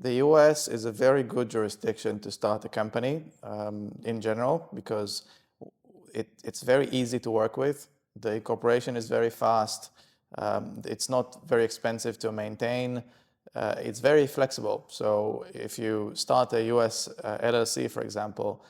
The US is a very good jurisdiction to start a company in general because it's very easy to work with. The incorporation is very fast. It's not very expensive to maintain. It's very flexible. So if you start a US LLC, for example,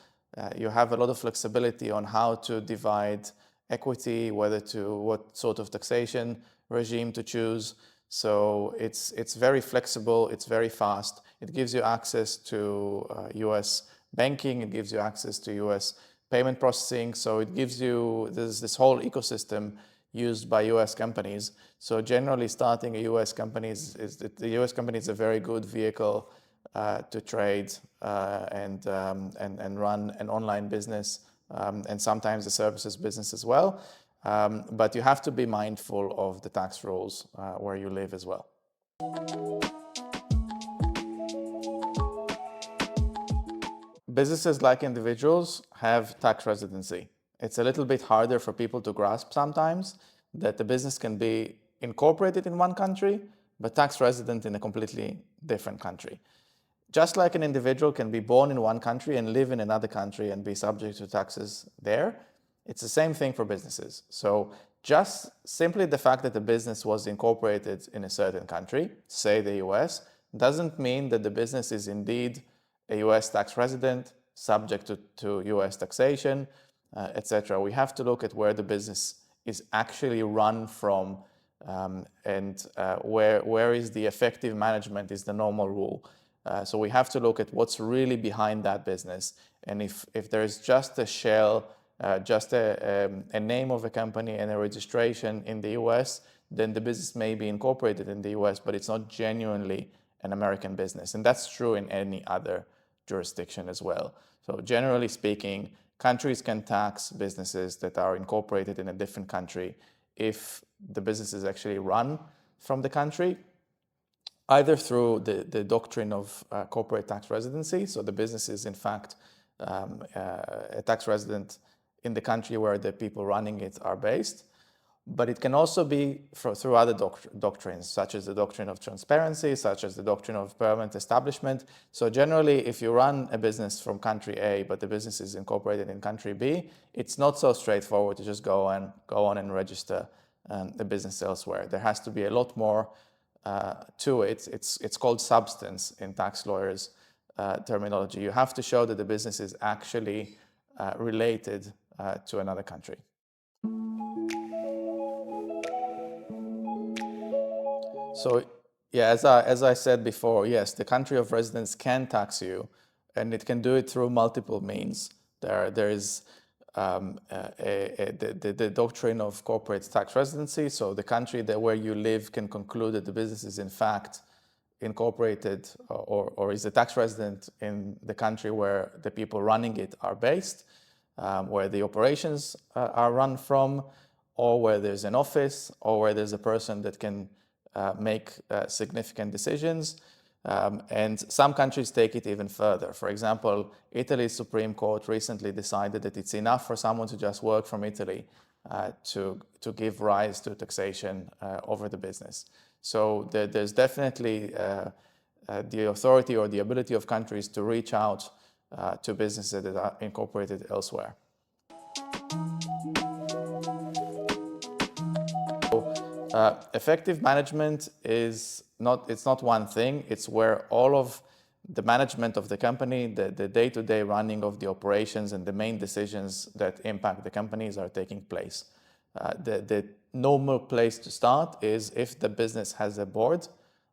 you have a lot of flexibility on how to divide equity, what sort of taxation regime to choose. So it's very flexible, it's very fast. It gives you access to US banking, it gives you access to US payment processing. So it gives you this whole ecosystem used by US companies. So generally starting a US company the US company is a very good vehicle to trade and run an online business and sometimes a services business as well. But you have to be mindful of the tax rules where you live as well. Businesses, like individuals, have tax residency. It's a little bit harder for people to grasp sometimes that the business can be incorporated in one country, but tax resident in a completely different country. Just like an individual can be born in one country and live in another country and be subject to taxes there, it's the same thing for businesses. So just simply the fact that the business was incorporated in a certain country, say the US, doesn't mean that the business is indeed a US tax resident, subject to US taxation, etc. We have to look at where the business is actually run from and where is the effective management is the normal rule. So we have to look at what's really behind that business. And if there's just a shell, just a name of a company and a registration in the US, then the business may be incorporated in the US, but it's not genuinely an American business. And that's true in any other jurisdiction as well. So generally speaking, countries can tax businesses that are incorporated in a different country if the business is actually run from the country, either through the doctrine of corporate tax residency. So the business is in fact a tax resident in the country where the people running it are based. But it can also be through other doctrines, such as the doctrine of transparency, such as the doctrine of permanent establishment. So generally, if you run a business from country A, but the business is incorporated in country B, it's not so straightforward to just go on and register the business elsewhere. There has to be a lot more to it. It's called substance in tax lawyers' terminology. You have to show that the business is actually related to another country. So yeah, as I said before, yes, the country of residence can tax you, and it can do it through multiple means. There is the doctrine of corporate tax residency. So the country where you live can conclude that the business is in fact incorporated or is a tax resident in the country where the people running it are based, where the operations are run from, or where there's an office, or where there's a person that can make significant decisions. And some countries take it even further. For example, Italy's Supreme Court recently decided that it's enough for someone to just work from Italy to give rise to taxation over the business. So there's definitely the authority or the ability of countries to reach out to businesses that are incorporated elsewhere. Effective management is it's not one thing. It's where all of the management of the company, the day-to-day running of the operations and the main decisions that impact the companies are taking place. The normal place to start is if the business has a board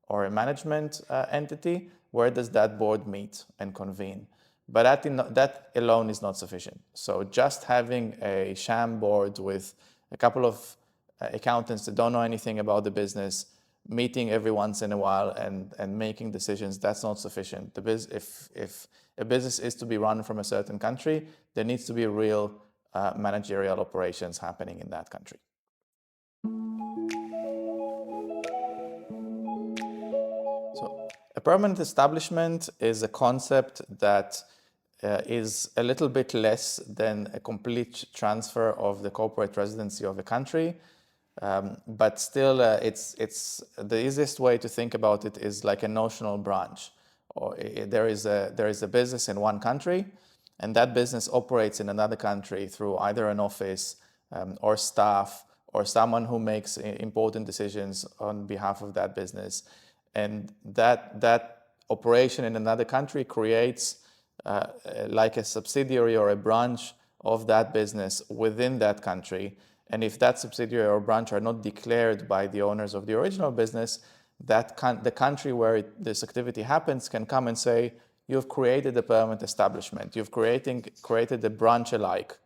or a management entity, where does that board meet and convene? But that alone is not sufficient. So just having a sham board with a couple of accountants that don't know anything about the business, meeting every once in a while and making decisions, that's not sufficient. If a business is to be run from a certain country, there needs to be real managerial operations happening in that country. So a permanent establishment is a concept that is a little bit less than a complete transfer of the corporate residency of a country. But still, it's the easiest way to think about it is like a notional branch, or there is a business in one country, and that business operates in another country through either an office or staff or someone who makes important decisions on behalf of that business, and that operation in another country creates like a subsidiary or a branch of that business within that country. And if that subsidiary or branch are not declared by the owners of the original business, the country where this activity happens can come and say, you've created a permanent establishment, you've created a branch alike,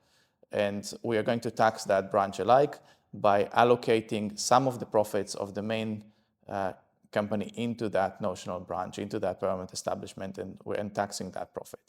and we are going to tax that branch alike by allocating some of the profits of the main company into that notional branch, into that permanent establishment, and taxing that profit.